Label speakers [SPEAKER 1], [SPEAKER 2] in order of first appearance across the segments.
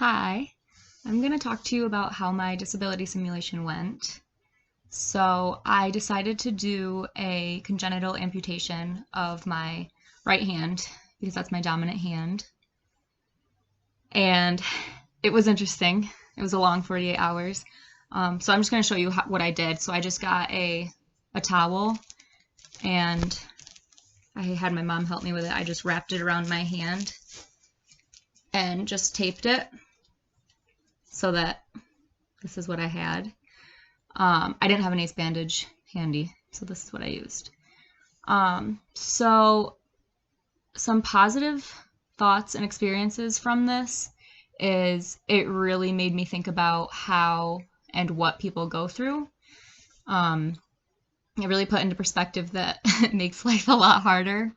[SPEAKER 1] Hi, I'm going to talk to you about how my disability simulation went. So, I decided to do a congenital amputation of my right hand because that's my dominant hand. And it was interesting. It was a long 48 hours. So, I'm just going to show you what I did. So, I just got a towel and I had my mom help me with it. I just wrapped it around my hand and just taped it so that this is what I had. I didn't have an ace bandage handy, so this is what I used. So some positive thoughts and experiences from this is it really made me think about how and what people go through. It really put into perspective that it makes life a lot harder,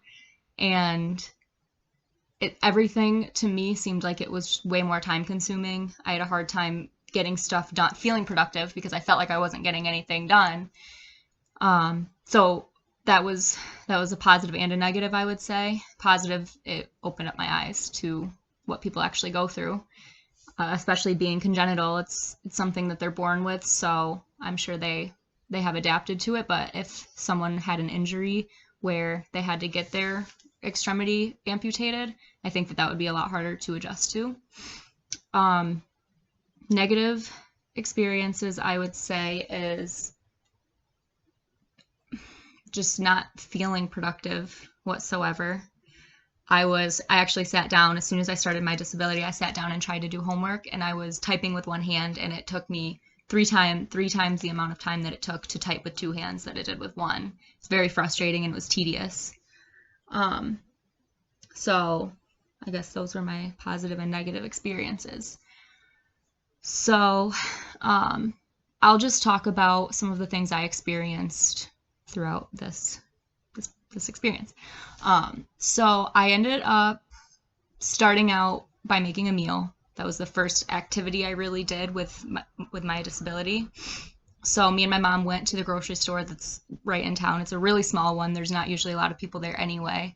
[SPEAKER 1] and everything to me seemed like it was way more time consuming. I had a hard time getting stuff done, feeling productive because I felt like I wasn't getting anything done. So that was a positive and a negative, I would say. Positive, it opened up my eyes to what people actually go through, especially being congenital. It's something that they're born with, so I'm sure they have adapted to it. But if someone had an injury where they had to get their extremity amputated, I think that would be a lot harder to adjust to. Negative experiences, I would say, is just not feeling productive whatsoever. I actually sat down as soon as I started my disability. I sat down and tried to do homework, and I was typing with one hand, and it took me three times the amount of time that it took to type with two hands that it did with one. It's very frustrating and it was tedious. So I guess those were my positive and negative experiences. So I'll just talk about some of the things I experienced throughout this experience. So I ended up starting out by making a meal. That was the first activity I really did with my disability. So me and my mom went to the grocery store that's right in town. It's a really small one. There's not usually a lot of people there anyway.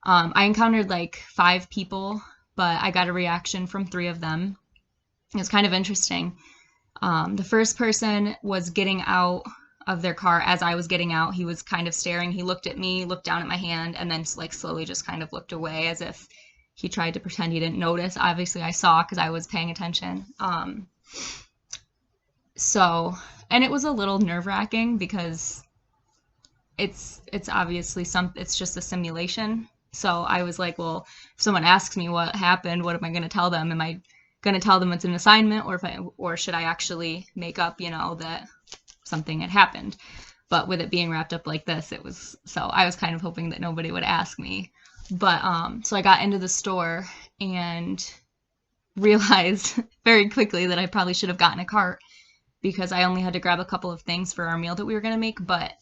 [SPEAKER 1] I encountered like 5 people, but I got a reaction from 3 of them. It was kind of interesting. The first person was getting out of their car as I was getting out. He was kind of staring. He looked at me, looked down at my hand, and then like slowly just kind of looked away as if he tried to pretend he didn't notice. Obviously, I saw because I was paying attention. And it was a little nerve-wracking because it's obviously it's just a simulation. So I was like, well, if someone asks me what happened, what am I going to tell them? Am I going to tell them it's an assignment, or should I actually make up, that something had happened? But with it being wrapped up like this, so I was kind of hoping that nobody would ask me. But so I got into the store and realized very quickly that I probably should have gotten a cart because I only had to grab a couple of things for our meal that we were going to make, but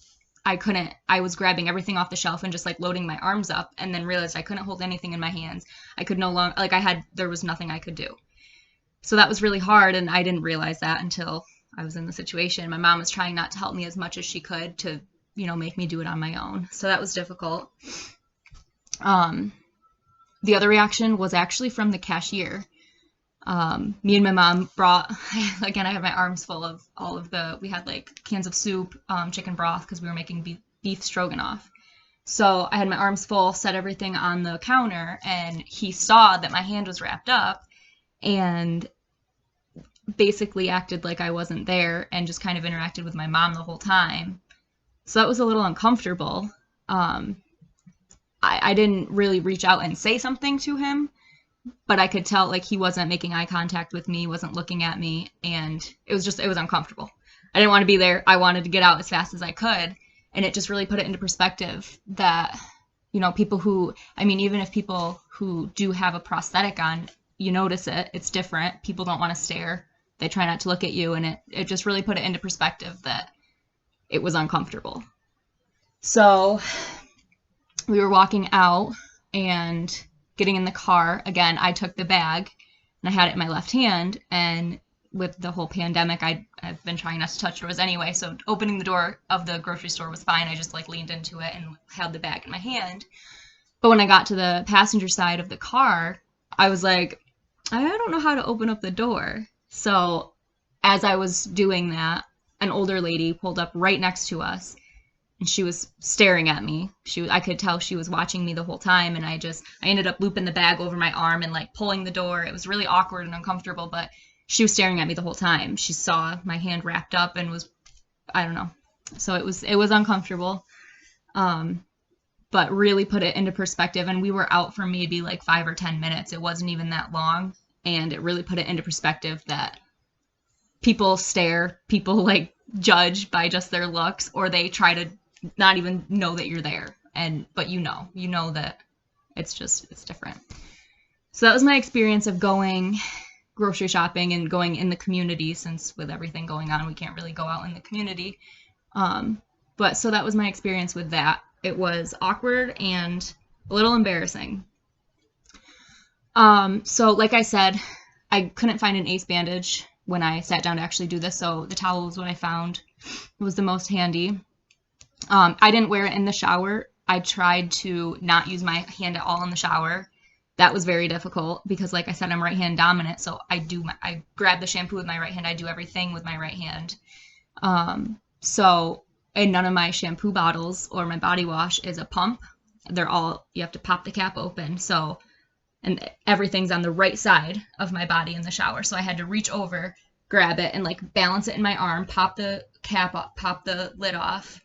[SPEAKER 1] I couldn't. I was grabbing everything off the shelf and just like loading my arms up, and then realized I couldn't hold anything in my hands. I could no longer, there was nothing I could do. So that was really hard, and I didn't realize that until I was in the situation. My mom was trying not to help me as much as she could to, make me do it on my own. So that was difficult. The other reaction was actually from the cashier. Me and my mom brought, again, I had my arms full of we had like cans of soup, chicken broth, because we were making beef stroganoff. So I had my arms full, set everything on the counter, and he saw that my hand was wrapped up and basically acted like I wasn't there and just kind of interacted with my mom the whole time. So that was a little uncomfortable. I didn't really reach out and say something to him, but I could tell like he wasn't making eye contact with me, wasn't looking at me, and it was uncomfortable. I didn't want to be there. I wanted to get out as fast as I could, and it just really put it into perspective that, people who, even if people who do have a prosthetic on, you notice it, it's different. People don't want to stare. They try not to look at you, and it just really put it into perspective that it was uncomfortable. So we were walking out and getting in the car. Again, I took the bag and I had it in my left hand, and with the whole pandemic, I've been trying not to touch doors anyway, so opening the door of the grocery store was fine. I just like leaned into it and held the bag in my hand. But when I got to the passenger side of the car, I was like, I don't know how to open up the door. So as I was doing that, an older lady pulled up right next to us and she was staring at me. I could tell she was watching me the whole time, and I ended up looping the bag over my arm and like pulling the door. It was really awkward and uncomfortable, but she was staring at me the whole time. She saw my hand wrapped up and was, I don't know. So it was uncomfortable. But really put it into perspective, and we were out for maybe like 5 or 10 minutes. It wasn't even that long, and it really put it into perspective that people stare, people like judge by just their looks, or they try to not even know that you're there. But you know that it's different. So that was my experience of going grocery shopping and going in the community, since with everything going on, we can't really go out in the community. But so that was my experience with that. It was awkward and a little embarrassing. So like I said, I couldn't find an ace bandage when I sat down to actually do this, so the towel was what I found. It was the most handy. I didn't wear it in the shower. I tried to not use my hand at all in the shower. That was very difficult because, like I said, I'm right hand dominant, so I grab the shampoo with my right hand. I do everything with my right hand. So in none of my shampoo bottles or my body wash is a pump. You have to pop the cap open. So, and everything's on the right side of my body in the shower. So I had to reach over, grab it, and like balance it in my arm, pop the cap up, pop the lid off,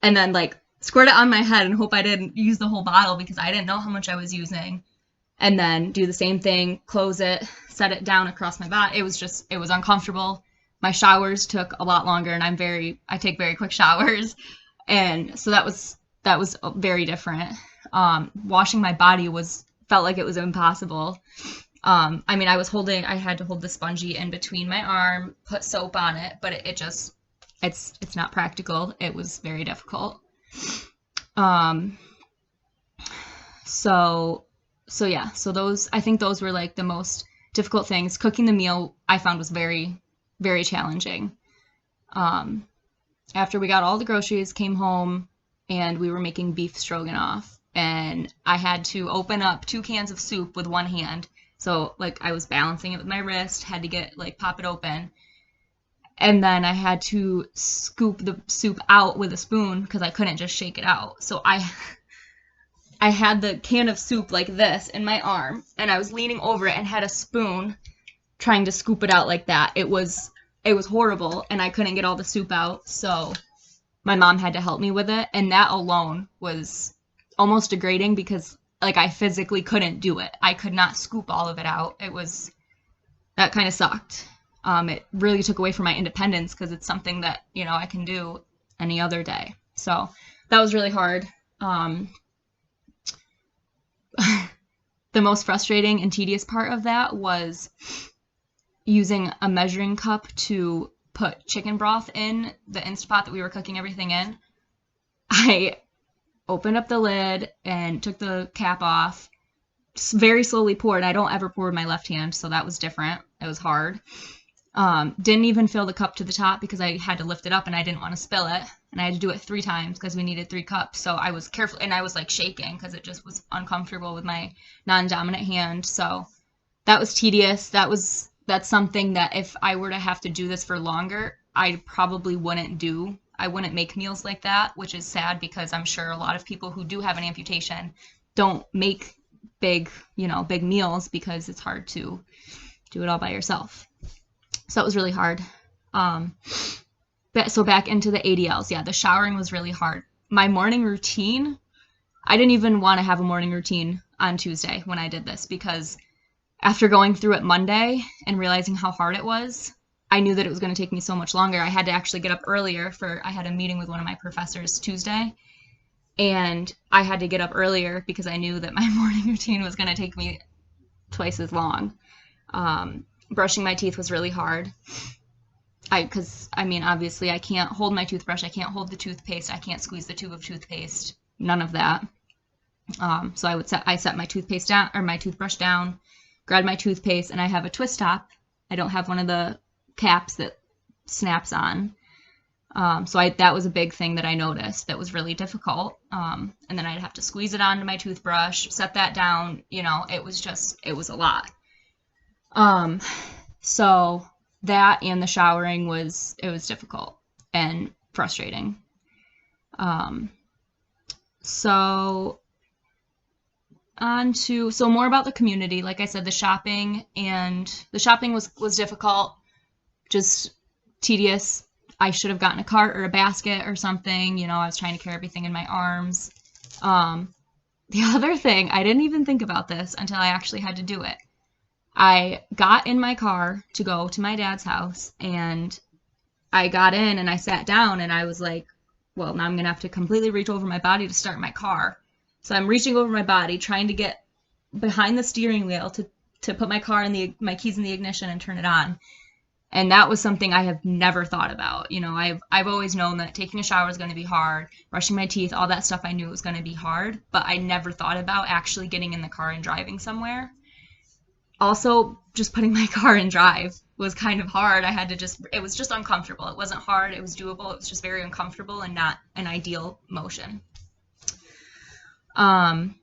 [SPEAKER 1] and then like squirt it on my head and hope I didn't use the whole bottle because I didn't know how much I was using. And then do the same thing, close it, set it down across my body. It was uncomfortable. My showers took a lot longer, and I take very quick showers. And so that was very different. Washing my body felt like it was impossible. I had to hold the spongy in between my arm, put soap on it, but it's not practical. It was very difficult. I think those were like the most difficult things. Cooking the meal I found was very, very challenging. After we got all the groceries, came home, and we were making beef stroganoff, and I had to open up 2 cans of soup with one hand. So like I was balancing it with my wrist, had to pop it open. And then I had to scoop the soup out with a spoon because I couldn't just shake it out. So I had the can of soup like this in my arm, and I was leaning over it and had a spoon trying to scoop it out like that. It was horrible, and I couldn't get all the soup out, so my mom had to help me with it, and that alone was almost degrading because like I physically couldn't do it. I could not scoop all of it out. That kind of sucked. It really took away from my independence because it's something that, I can do any other day. So that was really hard. The most frustrating and tedious part of that was using a measuring cup to put chicken broth in the Instant Pot that we were cooking everything in. I opened up the lid and took the cap off, very slowly poured. I don't ever pour with my left hand, so that was different. It was hard. Didn't even fill the cup to the top because I had to lift it up and I didn't want to spill it. And I had to do it 3 times because we needed 3 cups. So I was careful, and I was like shaking because it just was uncomfortable with my non-dominant hand. So that was tedious. That's something that if I were to have to do this for longer, I probably wouldn't do. I wouldn't make meals like that, which is sad because I'm sure a lot of people who do have an amputation don't make big meals because it's hard to do it all by yourself. So that was really hard. So back into the ADLs. Yeah, the showering was really hard. My morning routine, I didn't even want to have a morning routine on Tuesday when I did this because after going through it Monday and realizing how hard it was, I knew that it was going to take me so much longer. I had to actually get up earlier I had a meeting with one of my professors Tuesday, and I had to get up earlier because I knew that my morning routine was going to take me twice as long. Brushing my teeth was really hard. Obviously I can't hold my toothbrush, I can't hold the toothpaste, I can't squeeze the tube of toothpaste, none of that. So I set my toothpaste down, or my toothbrush down, grabbed my toothpaste, and I have a twist top. I don't have one of the caps that snaps on. That was a big thing that I noticed that was really difficult. And then I'd have to squeeze it onto my toothbrush, set that down, it was a lot. Um, so that and the showering was difficult and frustrating. Um, so so more about the community. Like I said, the shopping was difficult, just tedious. I should have gotten a cart or a basket or something. I was trying to carry everything in my arms. Um, the other thing, I didn't even think about this until I actually had to do it. I got in my car to go to my dad's house, and I got in and I sat down and I was like, well, now I'm going to have to completely reach over my body to start my car. So I'm reaching over my body, trying to get behind the steering wheel to put my car in my keys in the ignition and turn it on. And that was something I have never thought about. I've always known that taking a shower is going to be hard, brushing my teeth, all that stuff I knew was going to be hard, but I never thought about actually getting in the car and driving somewhere. Also, just putting my car in drive was kind of hard. It was just uncomfortable. It wasn't hard, it was doable. It was just very uncomfortable and not an ideal motion. Um,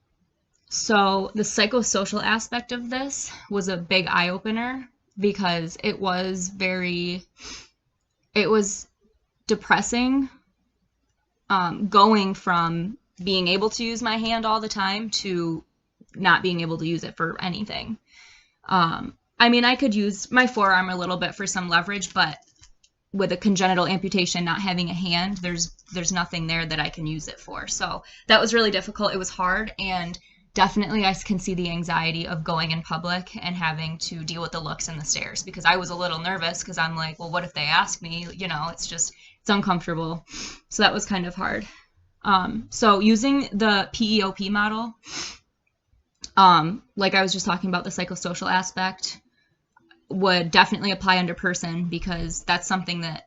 [SPEAKER 1] so the psychosocial aspect of this was a big eye opener because it was depressing, going from being able to use my hand all the time to not being able to use it for anything. I could use my forearm a little bit for some leverage, but with a congenital amputation, not having a hand, there's nothing there that I can use it for. So that was really difficult. It was hard, and definitely I can see the anxiety of going in public and having to deal with the looks and the stares, because I was a little nervous because I'm like, well, what if they ask me? It's uncomfortable. So that was kind of hard. So using the PEOP model, like I was just talking about, the psychosocial aspect would definitely apply under person, because that's something that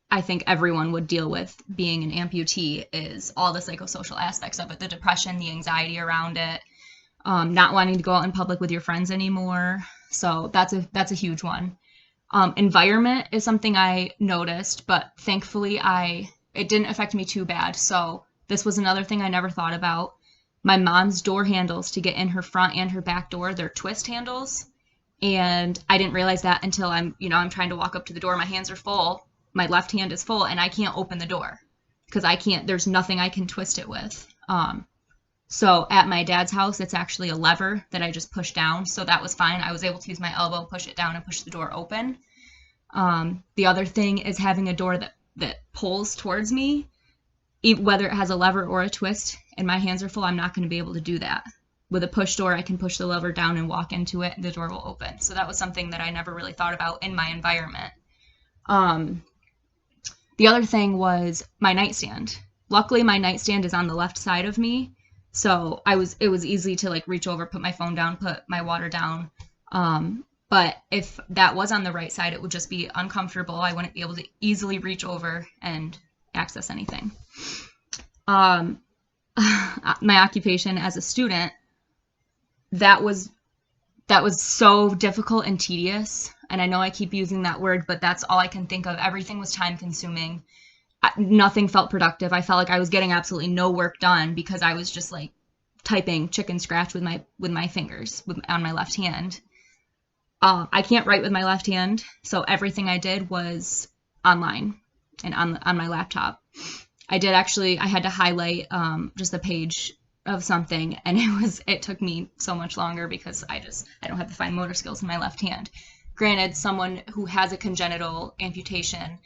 [SPEAKER 1] I think everyone would deal with being an amputee, is all the psychosocial aspects of it, the depression, the anxiety around it, not wanting to go out in public with your friends anymore. So that's a huge one. Environment is something I noticed, but thankfully it didn't affect me too bad. So this was another thing I never thought about. My mom's door handles to get in her front and her back door, they're twist handles. And I didn't realize that until I'm trying to walk up to the door. My hands are full. My left hand is full, and I can't open the door because there's nothing I can twist it with. So at my dad's house, it's actually a lever that I just push down. So that was fine. I was able to use my elbow, push it down, and push the door open. The other thing is having a door that pulls towards me, whether it has a lever or a twist, and my hands are full, I'm not going to be able to do that. With a push door, I can push the lever down and walk into it, and the door will open. So that was something that I never really thought about in my environment. The other thing was my nightstand. Luckily, my nightstand is on the left side of me, so it was easy to reach over, put my phone down, put my water down. But if that was on the right side, it would just be uncomfortable. I wouldn't be able to easily reach over and access anything. My occupation as a student, that was so difficult and tedious. And I know I keep using that word, but that's all I can think of. Everything was time consuming. Nothing felt productive. I felt like I was getting absolutely no work done because I was just typing chicken scratch with my fingers on my left hand. I can't write with my left hand, so everything I did was online and on my laptop. I had to highlight just a page of something, and it took me so much longer because I don't have the fine motor skills in my left hand. Granted, someone who has a congenital amputation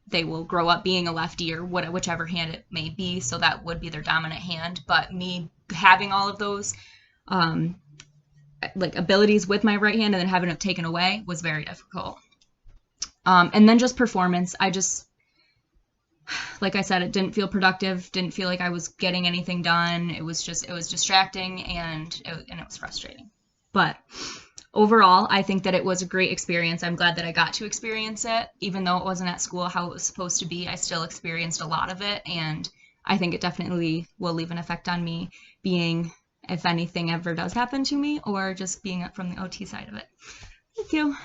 [SPEAKER 1] they will grow up being a lefty or whichever hand it may be, so that would be their dominant hand. But me having all of those abilities with my right hand and then having it taken away was very difficult. And then just performance, like I said, it didn't feel productive, didn't feel like I was getting anything done. It was distracting and it was frustrating. But overall, I think that it was a great experience. I'm glad that I got to experience it. Even though it wasn't at school how it was supposed to be, I still experienced a lot of it, and I think it definitely will leave an effect on me, if anything ever does happen to me, or just being from the OT side of it. Thank you.